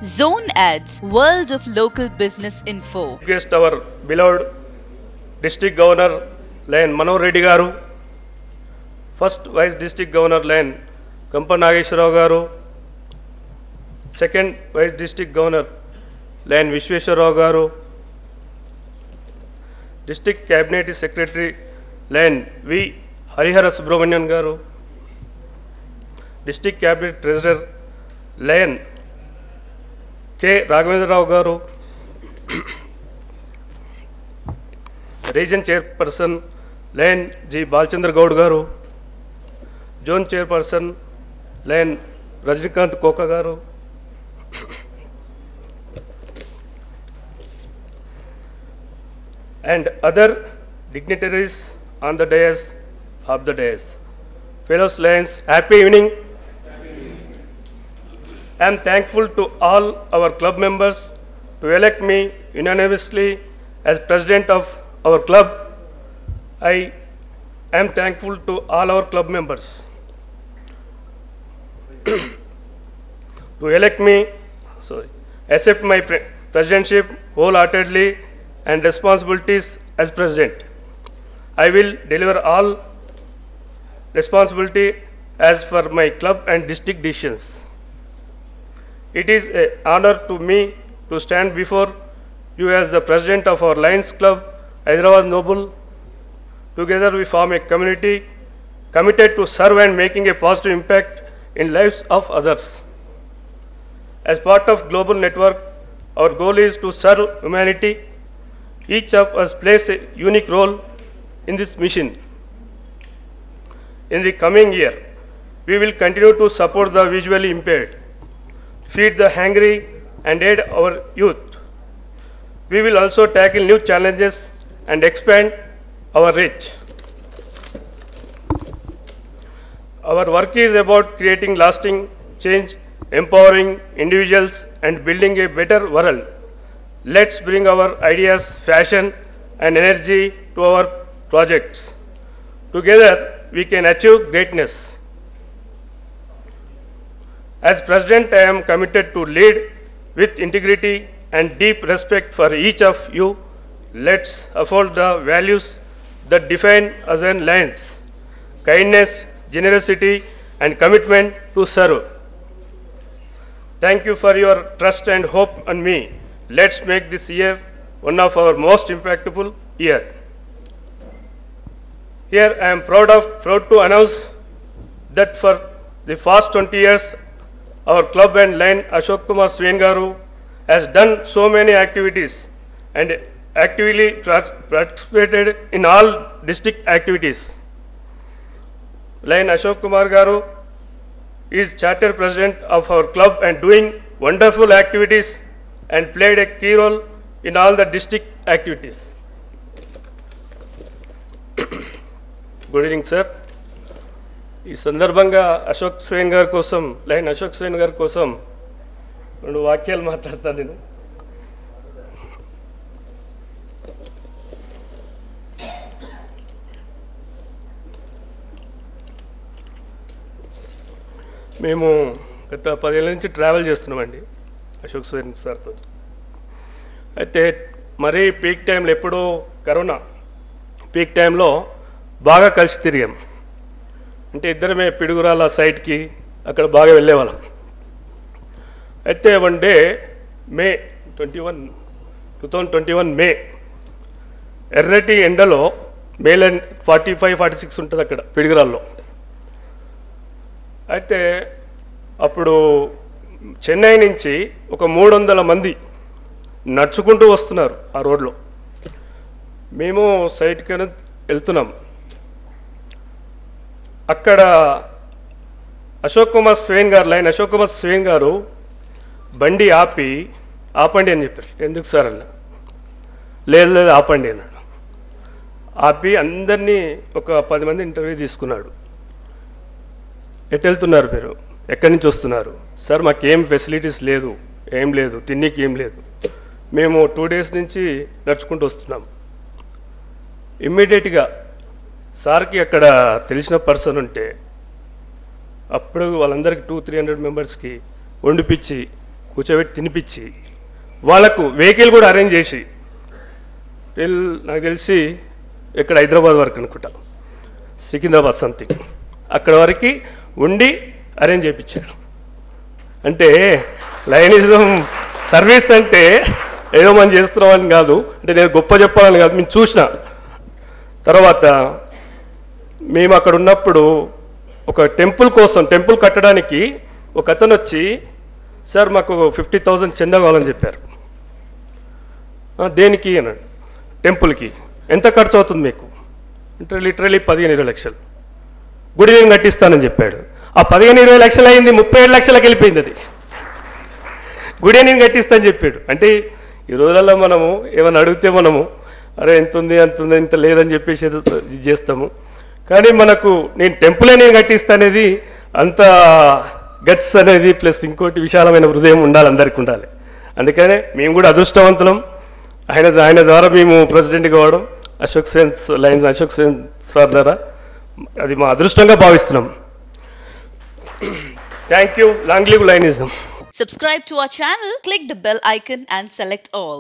Zone Ads, World of Local Business Info. Request our beloved District Governor Lane Manohar Reddy Garu, First Vice District Governor Lane Kampa Nageshwarao Garu, Second Vice District Governor Lane Vishweshwarao Garu, District Cabinet Secretary Lane V. Harihara Subramanian Garu, District Cabinet Treasurer Lane K. Raghavendra Rao Garu, Region Chairperson Lane G. Balchandra Gaud Garu, Zone Chairperson Lane Rajnikant Koka Garu, and other dignitaries on the dais of the dais. Fellows Lanes, happy evening. I am thankful to all our club members to elect me unanimously as president of our club. I am thankful to all our club members to elect me, accept my presidentship wholeheartedly and responsibilities as president. I will deliver all responsibility as per my club and district decisions. It is an honor to me to stand before you as the president of our Lions Club, Hyderabad Noble. Together we form a community committed to serve and making a positive impact in lives of others. As part of global network, our goal is to serve humanity. Each of us plays a unique role in this mission. In the coming year, we will continue to support the visually impaired, feed the hungry, and aid our youth. We will also tackle new challenges and expand our reach. Our work is about creating lasting change, empowering individuals, and building a better world. Let's bring our ideas, passion, and energy to our projects. Together, we can achieve greatness. As President, I am committed to lead with integrity and deep respect for each of you. Let's uphold the values that define us as Lions: kindness, generosity, and commitment to serve. Thank you for your trust and hope on me. Let's make this year one of our most impactful years. Here I am proud to announce that for the past 20 years, our club and line Ashok Kumar Swain Garu has done so many activities and actively participated in all district activities. Line Ashok Kumar Garu is charter president of our club and doing wonderful activities and played a key role in all the district activities. Good evening, sir. ఈ సందర్భంగా అశోక్ స్వేన్ గారి కోసం line Ashok Swain గారి కోసం రెండు వాక్యాలు మాట్లాడతాను నేను. మేము గత 10 ఏళ్ళ నుంచి ట్రావెల్ చేస్తున్నామండి అశోక్ స్వేన్ సార్తో. అయితే మరీ పీక్ టైంలో ఎప్పుడో కరోనా పీక్ టైంలో బాగా కలిసి తిరిగాం. అంటే ఇద్దరమే పిడుగురాల సైట్కి అక్కడ బాగా వెళ్ళేవాళ్ళం. అయితే వన్ డే మే 2021 మే ఎర్రటి ఎండలో మేల 45-46 ఉంటుంది అక్కడ పిడుగురాల్లో. అయితే అప్పుడు చెన్నై నుంచి ఒక 300 మంది నడుచుకుంటూ వస్తున్నారు ఆ రోడ్లో. మేము సైట్కి వెళ్తున్నాం. అక్కడ అశోక్ కుమార్ స్వేన్ గారు లైన్ అశోక్ కుమార్ స్వేన్ గారు బండి ఆపండి అని చెప్పారు. ఎందుకు సార్ అన్న? లేదు ఆపండి అన్నాడు. ఆపి అందరినీ ఒక 10 మంది ఇంటర్వ్యూ తీసుకున్నాడు. ఎటు వెళ్తున్నారు మీరు? ఎక్కడి నుంచి వస్తున్నారు? సార్ మాకేం ఫెసిలిటీస్ లేదు, ఏం లేదు, తిన్నీకి ఏం లేదు, మేము 2 డేస్ నుంచి నడుచుకుంటూ వస్తున్నాం. ఇమ్మీడియట్గా సార్కి అక్కడ తెలిసిన పర్సన్ ఉంటే అప్పుడు వాళ్ళందరికీ 200-300 మెంబర్స్కి వండిపించి కూర్చోబెట్టి తినిపించి వాళ్ళకు వెహికల్ కూడా అరేంజ్ చేసి నాకు తెలిసి ఇక్కడ హైదరాబాద్ వరకు అనుకుంటా, సికింద్రాబాద్ సంథింగ్ అక్కడ వరకు ఉండి అరేంజ్ చేయించాడు. అంటే లయనిజం సర్వీస్ అంటే ఏదో మనం చేస్తున్నామని కాదు, అంటే నేను గొప్ప చెప్పాలని కాదు, మేము చూసిన తర్వాత మేము అక్కడ ఉన్నప్పుడు ఒక టెంపుల్ కోసం, టెంపుల్ కట్టడానికి ఒక అతను వచ్చి, సార్ మాకు 50,000 చందా కావాలని చెప్పారు. దేనికి అన్నాడు. టెంపుల్కి. ఎంత ఖర్చు అవుతుంది మీకు అంటే లిటరలీ 15-20 లక్షలు. గుడి నేను కట్టిస్తానని చెప్పాడు. ఆ 15-20 లక్షలు అయింది 37 లక్షలకు వెళ్ళిపోయింది. అది గుడి నేను కట్టిస్తానని చెప్పాడు. అంటే ఈ రోజుల్లో మనము ఏమైనా అడిగితే మనము అరే ఎంత ఉంది అంత ఉంది ఇంత లేదని చెప్పేసి ఏదో ఇది చేస్తాము. కానీ మనకు నేను టెంపులే నేను కట్టిస్తానేది అంత గట్స్ అనేది ప్లస్ ఇంకోటి విశాలమైన హృదయం ఉండాలి, అందరికీ ఉండాలి. అందుకనే మేము కూడా అదృష్టవంతులం. ఆయన ద్వారా మేము ప్రెసిడెంట్ కావడం, అశోక్ సేన్ సార్ ద్వారా అది మా అదృష్టంగా భావిస్తున్నాం. Thank you. Long live లయనిజం. Subscribe to our channel, click the bell icon and select all.